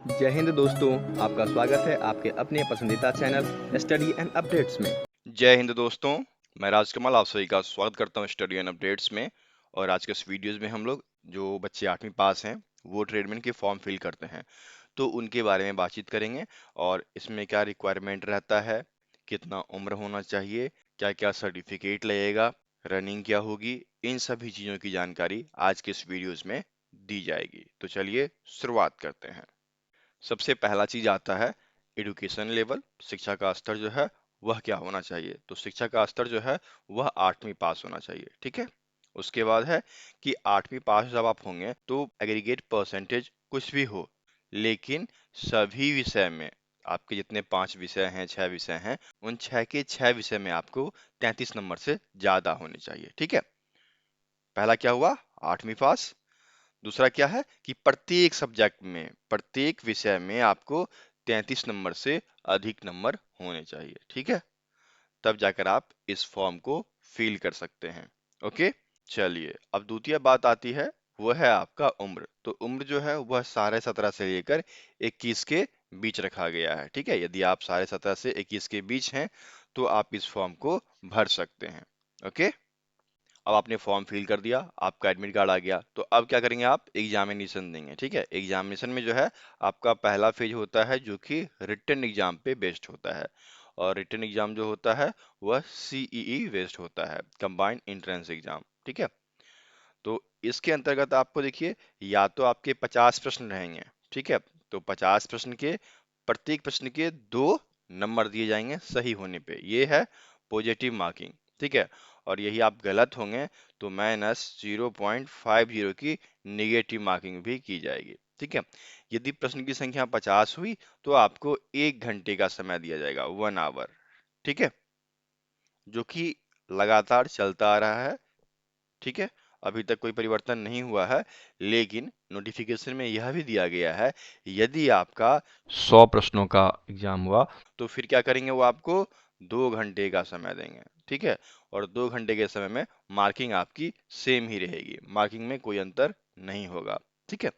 जय हिंद दोस्तों, आपका स्वागत है आपके अपने पसंदीदा चैनल स्टडी एंड अपडेट्स में। जय हिंद दोस्तों। मैं राजकमल आप सभी का स्वागत करता हूं स्टडी एंड अपडेट्स में। और आज के इस वीडियोस में हम लोग जो बच्चे 8वीं पास हैं वो ट्रेडमैन के फॉर्म फिल करते हैं तो उनके बारे में बातचीत करेंगे। और इसमें क्या रिक्वायरमेंट रहता है, कितना उम्र होना चाहिए, क्या क्या सर्टिफिकेट लगेगा, रनिंग क्या होगी, इन सभी चीज़ों की जानकारी आज के इस वीडियोस में दी जाएगी। तो चलिए शुरुआत करते हैं। सबसे पहला चीज आता है एडुकेशन लेवल, शिक्षा का स्तर जो है वह क्या होना चाहिए। तो शिक्षा का स्तर जो है वह 8वीं पास होना चाहिए, ठीक है। उसके बाद है कि 8वीं पास जब आप होंगे तो एग्रीगेट परसेंटेज कुछ भी हो, लेकिन सभी विषय में आपके जितने 5 विषय हैं, 6 विषय हैं, उन 6 के 6 विषय में आपको 33 नंबर से ज्यादा होने चाहिए, ठीक है। पहला क्या हुआ, 8वीं पास। दूसरा क्या है कि प्रत्येक सब्जेक्ट में, प्रत्येक विषय में आपको 33 नंबर से अधिक नंबर होने चाहिए, ठीक है। तब जाकर आप इस फॉर्म को फिल कर सकते हैं। ओके, चलिए अब द्वितीय बात आती है, वह है आपका उम्र। तो उम्र जो है वह 17.5 से लेकर 21 के बीच रखा गया है, ठीक है। यदि आप 17.5 से 21 के बीच हैं तो आप इस फॉर्म को भर सकते हैं। ओके, अब आपने फॉर्म फिल कर दिया, आपका एडमिट कार्ड आ गया, तो अब क्या करेंगे, आप एग्जामिनेशन देंगे, ठीक है। एग्जामिनेशन में जो है आपका पहला फेज होता है जो कि रिटन एग्जाम पे बेस्ड होता है। और रिटन एग्जाम जो होता है वह सीईई बेस्ड होता है, कंबाइंड एंट्रेंस एग्जाम, ठीक है। तो इसके अंतर्गत आपको देखिए, या तो आपके 50 प्रश्न रहेंगे, ठीक है। तो 50 प्रश्न के प्रत्येक प्रश्न के 2 नंबर दिए जाएंगे सही होने पे, ये है पॉजिटिव मार्किंग, ठीक है। और यही आप गलत होंगे तो -0.50 की नेगेटिव मार्किंग भी की जाएगी, ठीक है। यदि प्रश्न की संख्या 50 हुई तो आपको 1 घंटे का समय दिया जाएगा, 1 आवर, ठीक है, जो कि लगातार चलता आ रहा है, ठीक है। अभी तक कोई परिवर्तन नहीं हुआ है, लेकिन नोटिफिकेशन में यह भी दिया गया है यदि आपका 100 प्रश्नों का एग्जाम हुआ तो फिर क्या करेंगे, वो आपको 2 घंटे का समय देंगे, ठीक है। और 2 घंटे के समय में मार्किंग आपकी सेम ही रहेगी, मार्किंग में कोई अंतर नहीं होगा, ठीक है।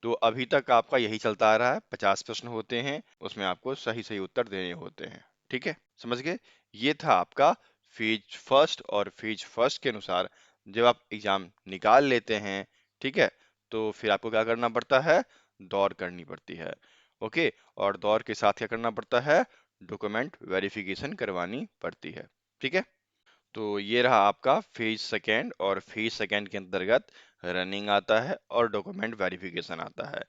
तो अभी तक आपका यही चलता आ रहा है, 50 प्रश्न होते हैं, उसमें आपको सही सही उत्तर देने होते हैं, ठीक है, समझ गए। ये था आपका फेज फर्स्ट। और फेज फर्स्ट के अनुसार जब आप एग्जाम निकाल लेते हैं, ठीक है, तो फिर आपको क्या करना पड़ता है, दौड़ करनी पड़ती है। ओके, और दौड़ के साथ क्या करना पड़ता है, डॉक्यूमेंट वेरिफिकेशन करवानी पड़ती है, ठीक है। तो ये रहा आपका फेज सेकेंड। और फेज सेकेंड के अंतर्गत रनिंग आता है और डॉक्यूमेंट वेरिफिकेशन आता है।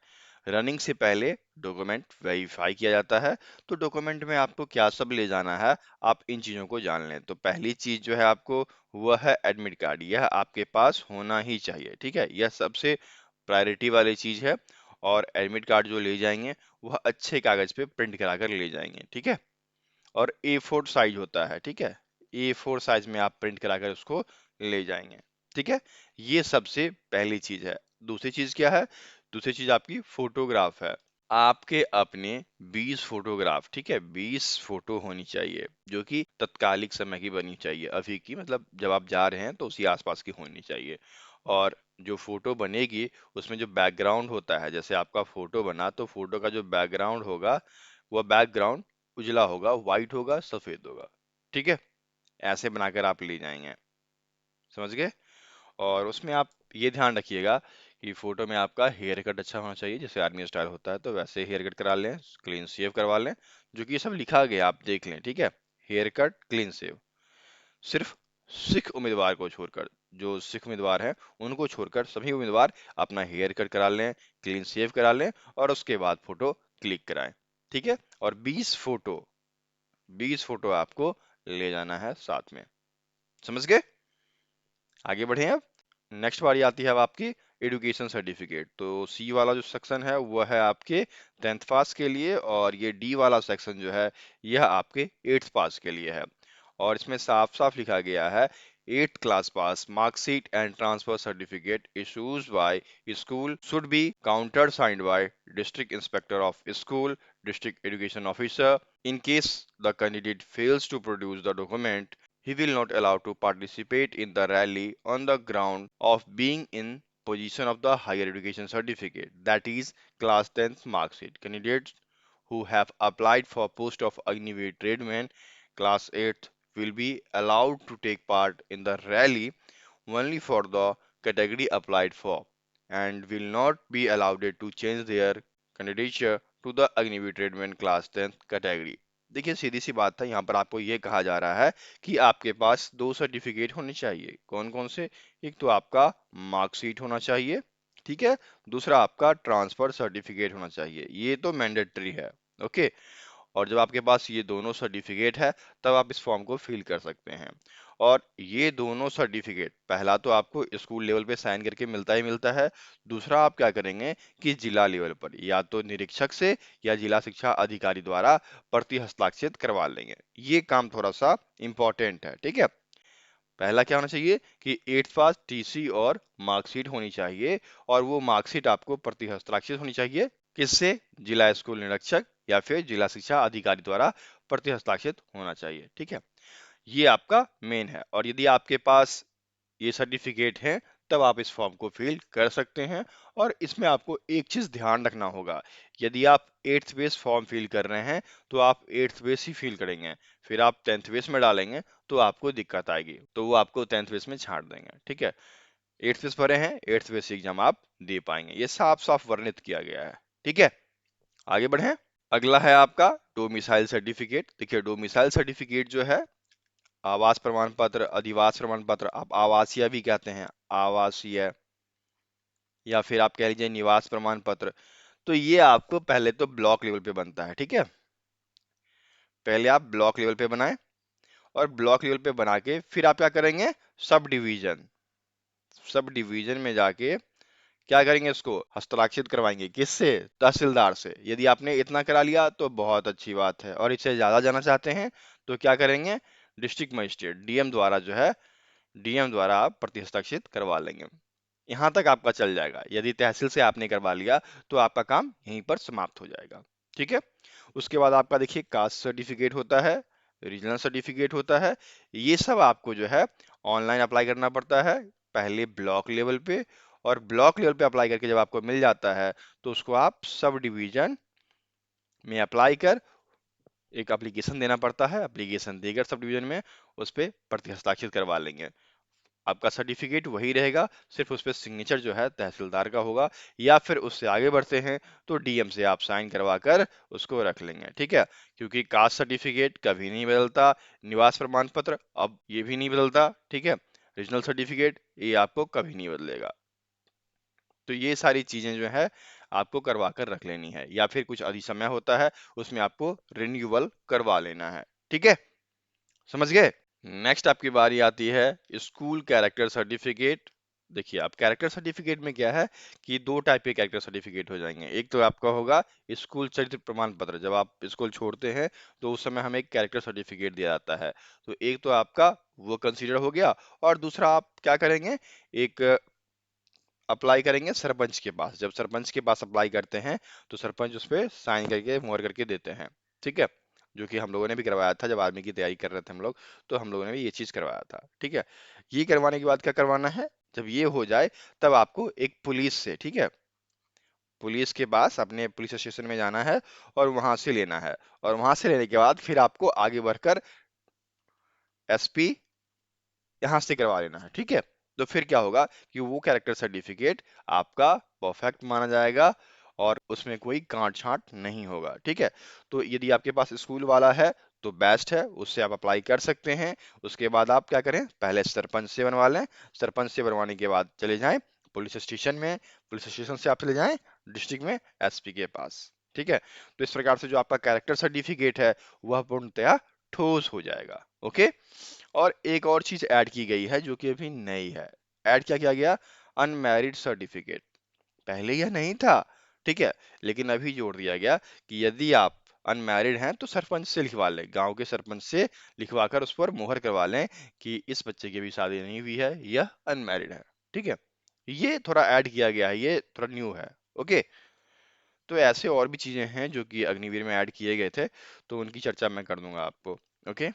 रनिंग से पहले डॉक्यूमेंट वेरीफाई किया जाता है। तो डॉक्यूमेंट में आपको क्या सब ले जाना है, आप इन चीजों को जान लें। तो पहली चीज जो है आपको, वह है एडमिट कार्ड, यह आपके पास होना ही चाहिए, ठीक है। यह सबसे प्रायोरिटी वाली चीज है। और एडमिट कार्ड जो ले जाएंगे वह अच्छे कागज पे प्रिंट करा कर ले जाएंगे, ठीक है। और A4 साइज होता है, ठीक है। A4 साइज में आप प्रिंट कराकर उसको ले जाएंगे, ठीक है। ये सबसे पहली चीज है। दूसरी चीज क्या है, दूसरी चीज आपकी फोटोग्राफ है। आपके अपने 20 फोटोग्राफ, ठीक है, 20 फोटो होनी चाहिए जो कि तत्कालिक समय की बनी चाहिए, अभी की, मतलब जब आप जा रहे हैं तो उसी आसपास की होनी चाहिए। और जो फोटो बनेगी उसमें जो बैकग्राउंड होता है, जैसे आपका फोटो बना तो फोटो का जो बैकग्राउंड होगा वह बैकग्राउंड उजला होगा, व्हाइट होगा, सफेद होगा, ठीक है। ऐसे बनाकर आप ले जाएंगे, समझ गए। और उसमें आप ये ध्यान रखिएगा कि फोटो में आपका हेयर कट अच्छा होना चाहिए, जैसे आर्मी स्टाइल होता है तो वैसे हेयर कट करा लें, क्लीन शेव करवा लें, जो कि ये सब लिखा गया आप देख लें, ठीक है। हेयर कट, क्लीन शेव, सिर्फ सिख उम्मीदवार को छोड़कर, जो सिख उम्मीदवार हैं उनको छोड़कर सभी उम्मीदवार अपना हेयर कट करा लें, क्लीन शेव करा लें और उसके बाद फोटो क्लिक कराएं, ठीक है। और 20 फोटो आपको ले जाना है साथ में, समझ गए। आगे बढ़े अब। नेक्स्ट बारी आती है अब आपकी एजुकेशन सर्टिफिकेट। तो सी वाला जो सेक्शन है वह है आपके 10th पास के लिए, और ये डी वाला सेक्शन जो है यह आपके 8th पास के लिए है। और इसमें साफ साफ लिखा गया है, 8th class pass marksheet and transfer certificate issued by school should be countersigned by district inspector of school, district education officer. In case the candidate fails to produce the document, he will not allow to participate in the rally on the ground of being in position of the higher education certificate, that is class 10th mark sheet. Candidates who have applied for post of Agniveer Tradesman class 8th will be allowed to take part in the rally only for the category applied for and will not be allowed to change their candidature to the Agniveer Tradesman class 10th category. देखिए सीधी सी बात है, यहाँ पर आपको ये कहा जा रहा है कि आपके पास दो सर्टिफिकेट होने चाहिए। कौन कौन से? एक तो आपका मार्कशीट होना चाहिए, ठीक है, दूसरा आपका ट्रांसफर सर्टिफिकेट होना चाहिए। ये तो मैंडेटरी है, ओके। और जब आपके पास ये दोनों सर्टिफिकेट है तब आप इस फॉर्म को फिल कर सकते हैं। और ये दोनों सर्टिफिकेट, पहला तो आपको स्कूल लेवल पे साइन करके मिलता ही मिलता है, दूसरा आप क्या करेंगे कि जिला लेवल पर या तो निरीक्षक से या जिला शिक्षा अधिकारी द्वारा प्रति हस्ताक्षरित करवा लेंगे। ये काम थोड़ा सा इंपॉर्टेंट है, ठीक है। पहला क्या होना चाहिए कि 8th पास, टीसी और मार्कशीट होनी चाहिए, और वो मार्कशीट आपको प्रति हस्ताक्षरित होनी चाहिए। किससे? जिला स्कूल निरीक्षक या फिर जिला शिक्षा अधिकारी द्वारा प्रति हस्ताक्षरित होना चाहिए, ठीक है। ये आपका मेन है। और यदि आपके पास ये सर्टिफिकेट है तब आप इस फॉर्म को फिल कर सकते हैं। और इसमें आपको एक चीज ध्यान रखना होगा, यदि आप 8th बेस फॉर्म फिल कर रहे हैं तो आप 8th बेस ही फिल करेंगे, फिर आप 10th बेस में डालेंगे तो आपको दिक्कत आएगी, तो वो आपको 10th बेस में छांट देंगे, ठीक है। 8th बेस भरे हैं, 8th बेस एग्जाम आप दे पाएंगे, ये साफ साफ वर्णित किया गया है, ठीक है। आगे बढ़ें। अगला है आपका डोमिसाइल सर्टिफिकेट। देखिए डोमिसाइल सर्टिफिकेट जो है, आवास प्रमाण पत्र, अधिवास प्रमाण पत्र, आप आवासीय भी कहते हैं, आवासीय, या फिर आप कह लीजिए निवास प्रमाण पत्र, तो ये आपको पहले तो ब्लॉक लेवल पे बनता है, ठीक है। पहले आप ब्लॉक लेवल पे बनाएं, और ब्लॉक लेवल पे बना के फिर आप क्या करेंगे, सब डिवीजन, सब डिवीजन में जाके क्या करेंगे, इसको हस्ताक्षरित करवाएंगे। किससे? तहसीलदार से। यदि आपने इतना करा लिया तो बहुत अच्छी बात है, और इससे ज्यादा जाना चाहते हैं तो क्या करेंगे, डिस्ट्रिक्ट मजिस्ट्रेट डीएम द्वारा जो है, डीएम द्वारा आप प्रति हस्ताक्षरित करवा लेंगे। यहाँ तक आपका चल जाएगा। यदि तहसील से आपने करवा लिया तो आपका काम यहीं पर समाप्त हो जाएगा, ठीक है। उसके बाद आपका देखिए कास्ट सर्टिफिकेट होता है, रीजनल सर्टिफिकेट होता है। ये सब आपको जो है ऑनलाइन अप्लाई करना पड़ता है, पहले ब्लॉक लेवल पे, और ब्लॉक लेवल पे अप्लाई करके जब आपको मिल जाता है तो उसको आप सब डिवीजन में अप्लाई कर एक एप्लीकेशन देना पड़ता है, एप्लीकेशन देकर सब डिवीजन में उस पे प्रति हस्ताक्षरित करवा लेंगे। आपका सर्टिफिकेट वही रहेगा, सिर्फ उस पे सिग्नेचर जो है तहसीलदार का होगा, या फिर उससे आगे बढ़ते हैं तो डीएम से आप साइन करवा कर उसको रख लेंगे, ठीक है। क्योंकि कास्ट सर्टिफिकेट कभी नहीं बदलता, निवास प्रमाण पत्र अब ये भी नहीं बदलता, ठीक है। रीजनल सर्टिफिकेट ये आपको कभी नहीं बदलेगा। तो ये सारी चीजें जो है आपको करवा कर रख लेनी है, या फिर कुछ अधिक समय होता है उसमें आपको रिन्यूअल करवा लेना है, ठीक है। समझ गए? नेक्स्ट आपकी बारी आती है स्कूल कैरेक्टर सर्टिफिकेट। देखिए आप कैरेक्टर सर्टिफिकेट में क्या है कि दो टाइप के कैरेक्टर सर्टिफिकेट हो जाएंगे। एक तो आपका होगा स्कूल चरित्र प्रमाण पत्र, जब आप स्कूल छोड़ते हैं तो उस समय हमें एक कैरेक्टर सर्टिफिकेट दिया जाता है, तो एक तो आपका वो कंसीडर हो गया। और दूसरा आप क्या करेंगे, एक अप्लाई करेंगे सरपंच के पास। जब सरपंच के पास अप्लाई करते हैं तो सरपंच उस पर साइन करके मोहर करके देते हैं, ठीक है। जो कि हम लोगों ने भी करवाया था जब आर्मी की तैयारी कर रहे थे हम लोग, तो हम लोगों ने भी ये चीज करवाया था, ठीक है। ये करवाने के बाद क्या करवाना है, जब ये हो जाए तब आपको एक पुलिस से, ठीक है, पुलिस के पास अपने पुलिस स्टेशन में जाना है और वहां से लेना है। और वहां से लेने के बाद फिर आपको आगे बढ़कर एसपी यहाँ से करवा लेना है, ठीक है। तो फिर क्या होगा कि वो कैरेक्टर सर्टिफिकेट आपका परफेक्ट माना जाएगा और उसमें कोई काट छांट नहीं होगा, ठीक है। तो यदि आपके पास स्कूल वाला है तो बेस्ट है, उससे आप अप्लाई कर सकते हैं। उसके बाद आप क्या करें, पहले सरपंच से बनवा लें, सरपंच से बनवाने के बाद चले जाएं पुलिस स्टेशन में, पुलिस स्टेशन से आप चले जाएं डिस्ट्रिक्ट में एसपी के पास, ठीक है। तो इस प्रकार से जो आपका कैरेक्टर सर्टिफिकेट है वह पूर्णतया ठोस हो जाएगा, ओके। और एक और चीज ऐड की गई है जो कि अभी नई है। ऐड क्या किया गया, अनमैरिड सर्टिफिकेट। पहले यह नहीं था, ठीक है, लेकिन अभी जोड़ दिया गया कि यदि आप अनमैरिड हैं तो सरपंच से लिखवा लें, गांव के सरपंच से लिखवा कर उस पर मोहर करवा लें कि इस बच्चे की भी शादी नहीं हुई है, यह अनमैरिड है, ठीक है। ये थोड़ा ऐड किया गया है, ये थोड़ा न्यू है, ओके। तो ऐसे और भी चीजें हैं जो कि अग्निवीर में ऐड किए गए थे, तो उनकी चर्चा मैं कर दूंगा आपको, ओके।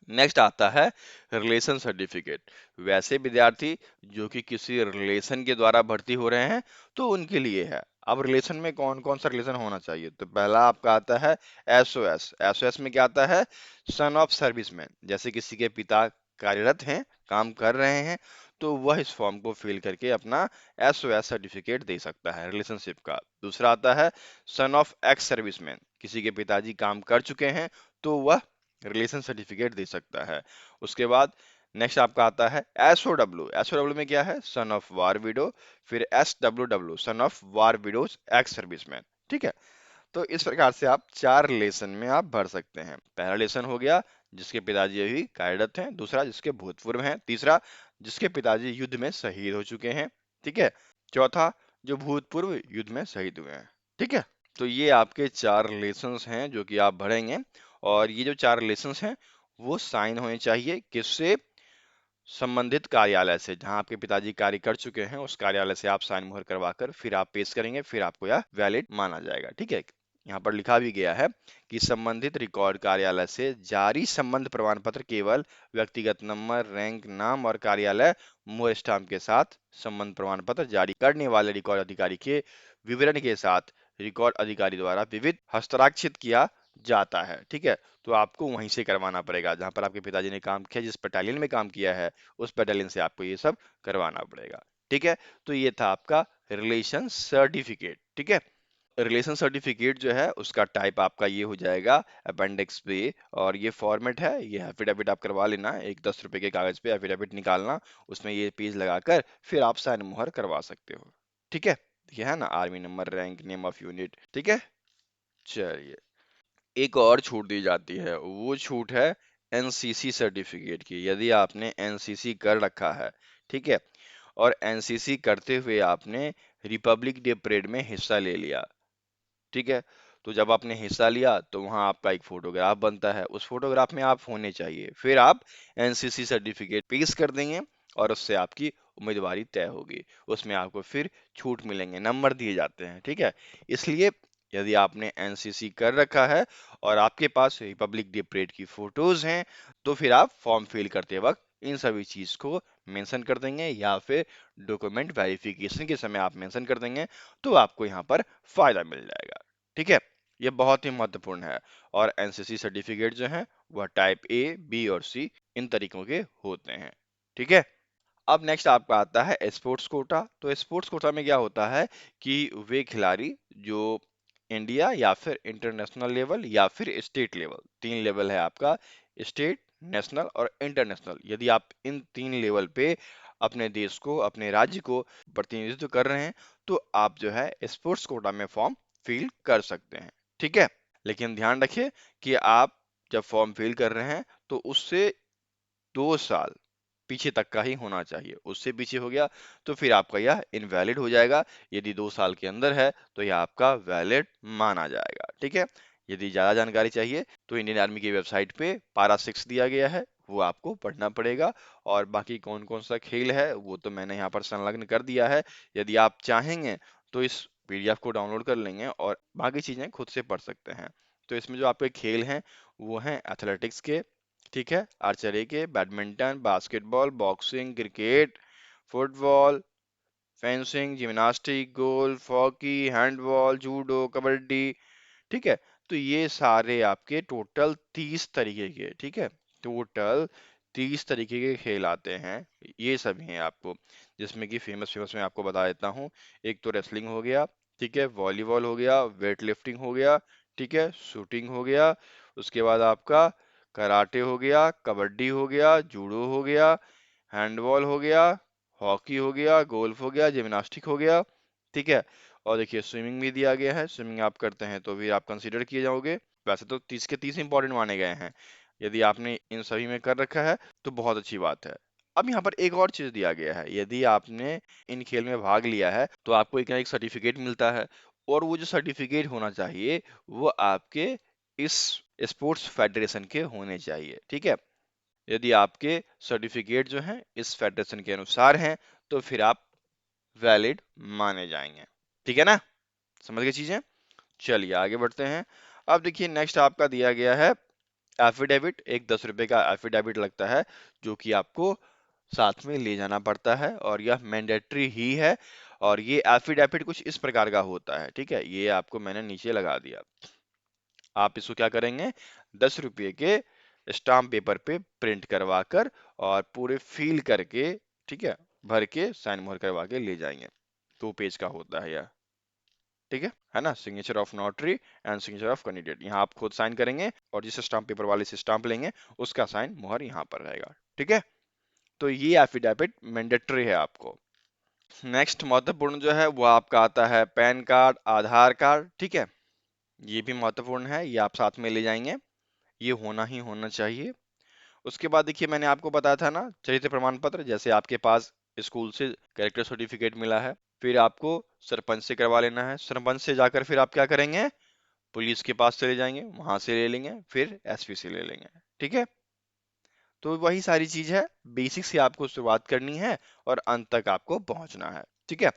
नेक्स्ट आता है रिलेशन सर्टिफिकेट। वैसे विद्यार्थी जो कि किसी रिलेशन के द्वारा भर्ती हो रहे हैं तो उनके लिए है। अब रिलेशन में कौन कौन सा रिलेशन होना चाहिए, तो पहला आपका आता है एसओएस। एसओएस में क्या आता है, सन ऑफ सर्विसमैन। जैसे किसी के पिता कार्यरत हैं, काम कर रहे हैं, तो वह इस फॉर्म को फिल करके अपना एसओएस सर्टिफिकेट दे सकता है रिलेशनशिप का। दूसरा आता है सन ऑफ एक्स सर्विसमैन। किसी के पिताजी काम कर चुके हैं तो वह रिलेशन सर्टिफिकेट दे सकता है। उसके बाद नेक्स्ट आपका आता है एसओडब्ल्यू। एसओडब्ल्यू में क्या है, सन ऑफ वार विडो। फिर SWW, son of war widows ex serviceman. ठीक है, तो इस प्रकार से आप 4 रिलेशन में आप भर सकते हैं। पहला रिलेशन हो गया जिसके पिताजी अभी कार्यरत हैं, दूसरा जिसके भूतपूर्व हैं, तीसरा जिसके पिताजी युद्ध में शहीद हो चुके हैं, ठीक है, चौथा जो भूतपूर्व युद्ध में शहीद हुए हैं। ठीक है, तो ये आपके 4 रिलेशंस हैं जो कि आप भरेंगे। और ये जो 4 रिलेशंस हैं वो साइन होने चाहिए किससे, संबंधित कार्यालय से। जहां आपके पिताजी कार्य कर चुके हैं उस कार्यालय से आप साइन मुहर करवाकर फिर आप पेश करेंगे, फिर आपको यह वैलिड माना जाएगा। ठीक है, यहाँ पर लिखा भी गया है कि संबंधित रिकॉर्ड कार्यालय से जारी संबंध प्रमाण पत्र केवल व्यक्तिगत नंबर, रैंक, नाम और कार्यालय मुहर स्टाम्प के साथ संबंध प्रमाण पत्र जारी करने वाले रिकॉर्ड अधिकारी के विवरण के साथ रिकॉर्ड अधिकारी द्वारा विविध हस्ताक्षरित किया जाता है। ठीक है, तो आपको वहीं से करवाना पड़ेगा जहां पर आपके पिताजी ने काम किया, जिस बटालियन में काम किया है उस बटालियन से आपको ये सब करवाना पड़ेगा। ठीक है, तो ये था आपका रिलेशन सर्टिफिकेट। ठीक है, रिलेशन सर्टिफिकेट जो है उसका टाइप आपका ये हो जाएगा अपेंडिक्स बी। और ये फॉर्मेट है, ये एफिडेविट आप करवा लेना, एक 10 रुपए के कागज पे एफिडेविट निकालना, उसमें ये पेज लगाकर फिर आप साइन मुहर करवा सकते हो। ठीक है, ये है ना, army number, rank, name of unit. ठीक है, चलिए, एक और छूट दी जाती है, वो छूट है एनसीसी सर्टिफिकेट की। यदि आपने एनसीसी कर रखा है, ठीक है, और एनसीसी करते हुए आपने रिपब्लिक डे परेड में हिस्सा ले लिया, ठीक है, तो जब आपने हिस्सा लिया तो वहां आपका एक फोटोग्राफ बनता है, उस फोटोग्राफ में आप होने चाहिए, फिर आप एनसीसी सर्टिफिकेट पेश कर देंगे और उससे आपकी उम्मीदवारी तय होगी। उसमें आपको फिर छूट मिलेंगे, नंबर दिए जाते हैं। ठीक है, इसलिए यदि आपने एनसीसी कर रखा है और आपके पास रिपब्लिक डे परेड की फोटोज हैं तो फिर आप फॉर्म फिल करते वक्त इन सभी चीज को मेंशन कर देंगे, या फिर डॉक्यूमेंट वेरिफिकेशन के समय आप मेंशन कर देंगे, तो आपको यहाँ पर फायदा मिल जाएगा। ठीक है, ये बहुत ही महत्वपूर्ण है। और एनसीसी सर्टिफिकेट जो है वह टाइप ए, बी और सी इन तरीकों के होते हैं। ठीक है, अब नेक्स्ट आपका आता है स्पोर्ट्स कोटा। तो स्पोर्ट्स कोटा में क्या होता है कि वे खिलाड़ी जो इंडिया या फिर इंटरनेशनल लेवल या फिर स्टेट लेवल, 3 लेवल है आपका, स्टेट, नेशनल और इंटरनेशनल, यदि आप इन 3 लेवल पे अपने देश को, अपने राज्य को प्रतिनिधित्व कर रहे हैं तो आप जो है स्पोर्ट्स कोटा में फॉर्म फिल कर सकते हैं। ठीक है, लेकिन ध्यान रखिए कि आप जब फॉर्म फिल कर रहे हैं तो उससे 2 साल पीछे तक का ही होना चाहिए। उससे पीछे हो गया तो फिर आपका यह इनवैलिड हो जाएगा। यदि 2 साल के अंदर है तो यह आपका वैलिड माना जाएगा। ठीक है, यदि ज्यादा जानकारी चाहिए तो इंडियन आर्मी की वेबसाइट पे पारा 6 दिया गया है, वो आपको पढ़ना पड़ेगा। और बाकी कौन कौन सा खेल है वो तो मैंने यहाँ पर संलग्न कर दिया है, यदि आप चाहेंगे तो इस पीडीएफ को डाउनलोड कर लेंगे और बाकी चीजें खुद से पढ़ सकते हैं। तो इसमें जो आपके खेल हैं वो हैं एथलेटिक्स के, ठीक है, आर्चरी के, badminton, basketball, boxing, cricket, football, fencing, gymnastic, golf, hockey, handball, judo, kabaddi. ठीक है, तो ये सारे आपके टोटल 30 तरीके के, ठीक है, टोटल 30 तरीके के खेल आते हैं। ये सभी हैं आपको, जिसमें कि फेमस फेमस मैं आपको बता देता हूँ। एक तो रेसलिंग हो गया, ठीक है, वॉलीबॉल हो गया, वेट लिफ्टिंग हो गया, ठीक है, शूटिंग हो गया, उसके बाद आपका कराटे हो गया, कबड्डी हो गया, जूडो हो गया, हैंडबॉल हो गया, हॉकी हो गया, गोल्फ हो गया, जिम्नास्टिक हो गया। ठीक है, और देखिए स्विमिंग भी दिया गया है, स्विमिंग आप करते हैं तो भी आप कंसीडर किए जाओगे। वैसे तो 30 के 30 इंपॉर्टेंट माने गए हैं, यदि आपने इन सभी में कर रखा है तो बहुत अच्छी बात है। अब यहाँ पर एक और चीज दिया गया है, यदि आपने इन खेल में भाग लिया है तो आपको एक ना एक सर्टिफिकेट मिलता है, और वो जो सर्टिफिकेट होना चाहिए वो आपके इस स्पोर्ट्स फेडरेशन के होने चाहिए। ठीक है, यदि आपके सर्टिफिकेट जो हैं इस फेडरेशन के अनुसार हैं तो फिर आप वैलिड माने जाएंगे। ठीक है ना, समझ गए चीजें। चलिए आगे बढ़ते हैं। अब देखिए नेक्स्ट आपका दिया गया है एफिडेविट एक 10 रुपए का एफिडेविट लगता है, जो कि आपको साथ में ले जाना पड़ता है और यह मैंडेटरी ही है। और ये एफिडेविट कुछ इस प्रकार का होता है, ठीक है, ये आपको मैंने नीचे लगा दिया। आप इसको क्या करेंगे, 10 रुपये के स्टाम्प पेपर पे प्रिंट करवा कर और पूरे फिल करके, ठीक है, भर के साइन मोहर करवा के ले जाएंगे। 2 पेज का होता है यह, ठीक है ना। Signature of notary and signature of candidate, यहाँ आप खुद साइन करेंगे और जिस स्टाम्प पेपर वाले से स्टाम्प लेंगे उसका साइन मोहर यहाँ पर रहेगा, ठीक है। तो ये एफिडेविट मैंडेटरी है आपको। नेक्स्ट महत्वपूर्ण जो है वो आपका आता है पैन कार्ड, आधार कार्ड, ठीक है। ये भी महत्वपूर्ण है, ये आप साथ में ले जाएंगे, ये होना ही होना चाहिए। उसके बाद देखिए मैंने आपको बताया था ना चरित्र प्रमाण पत्र, जैसे आपके पास स्कूल से कैरेक्टर सर्टिफिकेट मिला है, फिर आपको सरपंच से करवा लेना है। सरपंच से जाकर फिर आप क्या करेंगे, पुलिस के पास चले जाएंगे, वहां से ले लेंगे, फिर एसपी से ले लेंगे, ठीक है। तो वही सारी चीज है, बेसिक से आपको शुरुआत करनी है और अंत तक आपको पहुंचना है, ठीक है।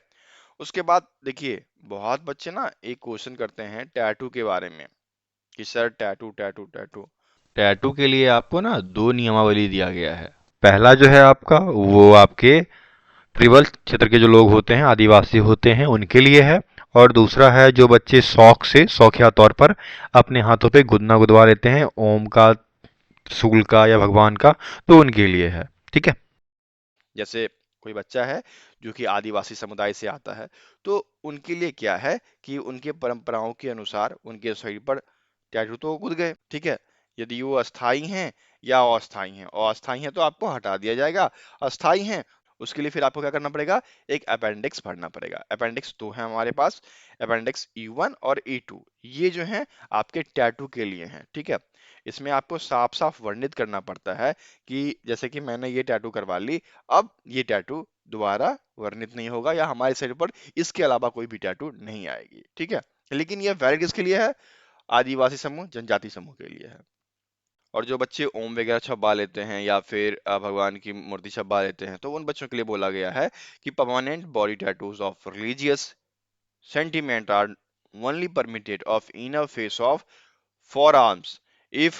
उसके बाद देखिए बहुत बच्चे ना एक क्वेश्चन करते हैं टैटू के बारे में कि sir tattoo tattoo tattoo tattoo के लिए आपको ना 2 नियमावली दिया गया है। पहला जो है आपका वो आपके ट्रिबल क्षेत्र के जो लोग होते हैं, आदिवासी होते हैं, उनके लिए है। और दूसरा है जो बच्चे शौक से शौकिया तौर पर अपने हाथों पे गुदना गुदवा लेते हैं ओम का, सूल का या भगवान का, तो उनके लिए है, ठीक है। जैसे कोई बच्चा है जो कि आदिवासी समुदाय से आता है, तो उनके लिए क्या है कि उनके परंपराओं के अनुसार उनके शरीर पर टैटू तो गुद गए, ठीक है। यदि वो अस्थाई हैं या अस्थाई हैं, अस्थाई हैं तो आपको हटा दिया जाएगा, अस्थाई हैं उसके लिए फिर आपको क्या करना पड़ेगा, एक अपेंडिक्स भरना पड़ेगा। अपेंडिक्स 2 है हमारे पास, अपेंडिक्स E1 और E2, ये जो है आपके टैटू के लिए हैं, ठीक है। इसमें आपको साफ साफ वर्णित करना पड़ता है कि जैसे कि मैंने ये टैटू करवा ली, अब ये टैटू दोबारा वर्णित नहीं होगा या हमारे शरीर पर इसके अलावा कोई भी टैटू नहीं आएगी, ठीक है। लेकिन ये वैलिड किसके लिए है, आदिवासी समूह, जनजाति समूह के लिए है। और जो बच्चे ओम वगैरह छपवा लेते हैं या फिर भगवान की मूर्ति छपवा लेते हैं, तो उन बच्चों के लिए बोला गया है कि permanent body tattoos of religious sentiment are only permitted of inner face of forearms if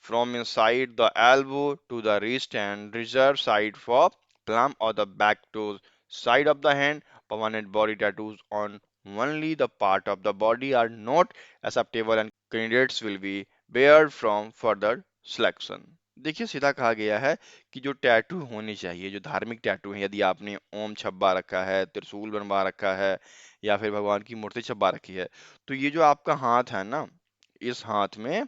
from inside the elbow to the wrist and reserved side for palm or the back to side of the hand. Permanent body tattoos on only the part of the body are not acceptable and candidates will be barred from further selection. देखिए सीधा कहा गया है कि जो tattoo होनी चाहिए, जो धार्मिक टैटू है, यदि आपने ओम छपवा रखा है, त्रिशूल बनवा रखा है या फिर भगवान की मूर्ति छपवा रखी है, तो ये जो आपका हाथ है ना, इस हाथ में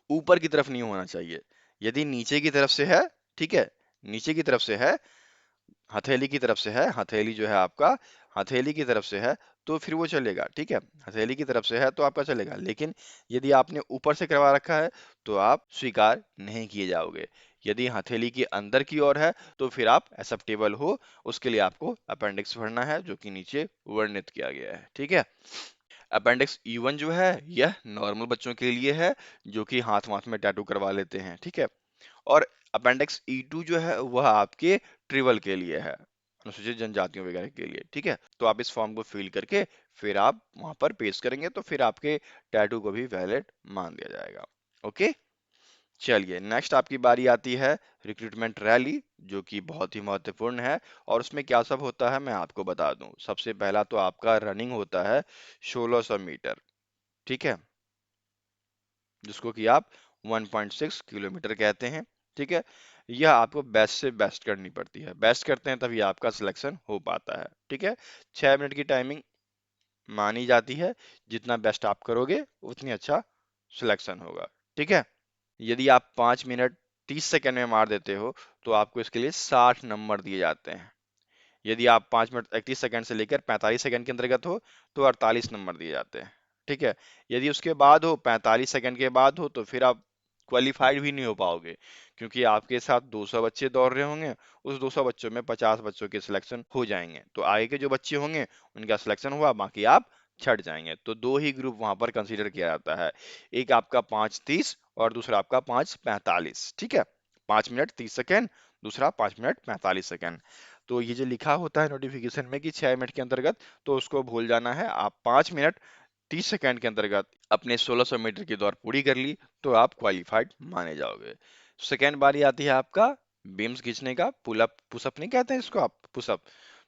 ऊपर की तरफ नहीं होना चाहिए। यदि नीचे की तरफ से है, ठीक है, नीचे की तरफ से है, हथेली की तरफ से है, हथेली जो है आपका हथेली की तरफ से है, तो फिर वो चलेगा, ठीक है। हथेली की तरफ से है तो आपका चलेगा, लेकिन यदि आपने ऊपर से करवा रखा है तो आप स्वीकार नहीं किए जाओगे। यदि हथेली के अंदर की ओर है तो फिर आप एक्सेप्टेबल हो, उसके लिए आपको अपेंडिक्स भरना है जो कि नीचे वर्णित किया गया है, ठीक है। अपेंडिक्स E1 जो है यह नॉर्मल बच्चों के लिए है जो कि हाथ वाथ में टैटू करवा लेते हैं, ठीक है। और अपेंडिक्स E2 जो है वह आपके ट्रिबल के लिए है, अनुसूचित जनजातियों वगैरह के लिए, ठीक है। तो आप इस फॉर्म को फिल करके फिर आप वहां पर पेश करेंगे तो फिर आपके टैटू को भी वैलिड मान दिया जाएगा, ओके। चलिए नेक्स्ट आपकी बारी आती है रिक्रूटमेंट रैली, जो कि बहुत ही महत्वपूर्ण है। और उसमें क्या सब होता है मैं आपको बता दूं। सबसे पहला तो आपका रनिंग होता है 1600 मीटर, ठीक है, जिसको कि आप 1.6 किलोमीटर कहते हैं, ठीक है। यह आपको बेस्ट से बेस्ट करनी पड़ती है, बेस्ट करते हैं तभी आपका सिलेक्शन हो पाता है, ठीक है। 6 मिनट की टाइमिंग मानी जाती है, जितना बेस्ट आप करोगे उतनी अच्छा सिलेक्शन होगा, ठीक है। यदि आप 5 मिनट 30 सेकंड में मार देते हो तो आपको इसके लिए 60 नंबर दिए जाते हैं। यदि आप 5 मिनट 31 सेकंड से लेकर 45 सेकंड के अंतर्गत हो तो 48 नंबर दिए जाते हैं, ठीक है। यदि उसके बाद हो 45 सेकंड के बाद हो तो फिर आप क्वालिफाइड भी नहीं हो पाओगे, क्योंकि आपके साथ 200 बच्चे दौड़ रहे होंगे, उस 200 बच्चों में 50 बच्चों के सिलेक्शन हो जाएंगे, तो आगे के जो बच्चे होंगे उनका सिलेक्शन हुआ, बाकी आप छट जाएंगे। तो दो ही ग्रुप वहां पर कंसीडर किया जाता है, एक आपका 5:30 और दूसरा आपका 5:45, ठीक है। 5 मिनट 30 सेकंड, दूसरा 5 मिनट 45 सेकंड। तो ये जो लिखा होता है नोटिफिकेशन में कि 6 मिनट के अंतर्गत, तो उसको भूल जाना है। आप 5 मिनट 30 सेकंड के अंतर्गत अपने 1600 मीटर की दौड़ पूरी कर ली तो आप क्वालिफाइड माने जाओगे। सेकंड बारी आती है आपका बीम्स खींचने का, पुलअप पुशअप नहीं कहते हैं इसको आप, पुशअप।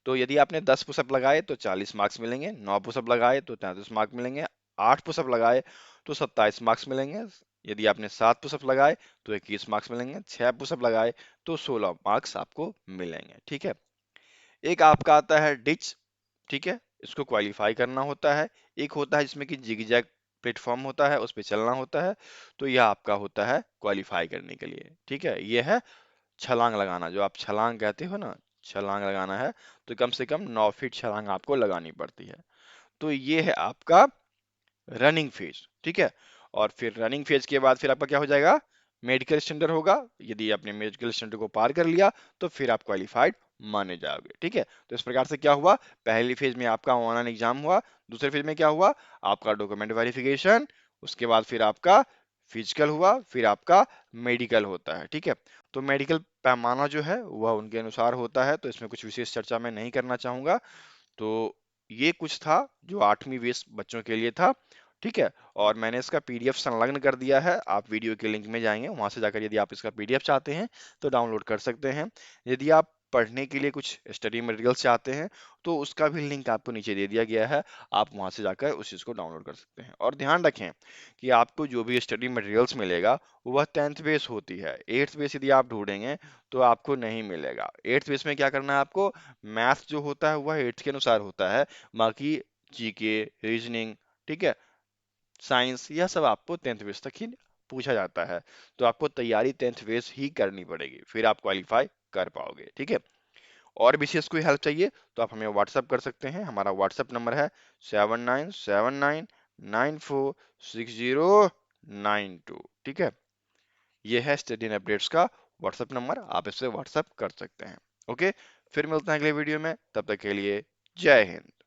तो यदि आपने 10 पुशअप लगाए तो 40 मार्क्स मिलेंगे, 9 पुशअप लगाए तो 33 मार्क्स मिलेंगे, 8 पुशअप लगाए तो 27 मार्क्स मिलेंगे, यदि आपने 7 पुशअप लगाए तो 21 मार्क्स मिलेंगे, 6 पुशअप लगाए तो 16 मार्क्स आपको मिलेंगे। ठीक है। एक आपका आता है डिच, ठीक है, इसको क्वालिफाई करना होता है। एक होता है जिसमें कि जिगजैग प्लेटफॉर्म होता है, उस पे चलना होता है, तो यह आपका होता है क्वालिफाई करने के लिए। ठीक है, ये है छलांग लगाना, जो आप छलांग कहते हो ना, छलांग लगाना है तो कम से कम 9 फीट छलांग आपको लगानी पड़ती है। तो ये है आपका रनिंग फेज। ठीक है। और फिर रनिंग फेज के बाद फिर आपका क्या हो जाएगा, मेडिकल स्टैंडर्ड होगा। यदि आपने मेडिकल स्टैंडर्ड को पार कर लिया तो फिर आप क्वालिफाइड माने जाओगे। ठीक है। तो इस प्रकार से क्या हुआ, पहली फेज में आपका ऑनलाइन एग्जाम हुआ, दूसरे फेज में क्या हुआ, आपका डॉक्यूमेंट वेरिफिकेशन, उसके बाद फिर आपका फिजिकल हुआ, फिर आपका मेडिकल होता है। ठीक है। तो मेडिकल पैमाना जो है वह उनके अनुसार होता है, तो इसमें कुछ विशेष चर्चा मैं नहीं करना चाहूंगा। तो ये कुछ था जो 8वीं बेस बच्चों के लिए था। ठीक है। और मैंने इसका पीडीएफ संलग्न कर दिया है, आप वीडियो के लिंक में जाएंगे, वहां से जाकर यदि आप इसका पीडीएफ चाहते हैं तो डाउनलोड कर सकते हैं। यदि आप पढ़ने के लिए कुछ स्टडी मटेरियल्स चाहते हैं तो उसका भी लिंक आपको नीचे दे दिया गया है, आप वहां से जाकर उस चीज को डाउनलोड कर सकते हैं। और ध्यान रखें कि आपको जो भी स्टडी मटेरियल्स मिलेगा वह 10th बेस होती है, 8th बेस यदि आप ढूंढेंगे तो आपको नहीं मिलेगा। 8th बेस में क्या करना है आपको, मैथ जो होता है वह 8th के अनुसार होता है, बाकी जीके, रीजनिंग, ठीक है, साइंस, यह सब आपको 10th बेस तक ही पूछा जाता है। तो आपको तैयारी 10th बेस ही करनी पड़ेगी, फिर आप क्वालिफाई कर पाओगे। ठीक है। और विशेष कोई हेल्प चाहिए तो आप हमें व्हाट्सअप कर सकते हैं, हमारा व्हाट्सअप नंबर है 7979946092। ठीक है। ये है स्टडी एंड अपडेट्स का व्हाट्सअप नंबर, आप इससे व्हाट्सअप कर सकते हैं। ओके। फिर मिलते हैं अगले वीडियो में, तब तक के लिए जय हिंद।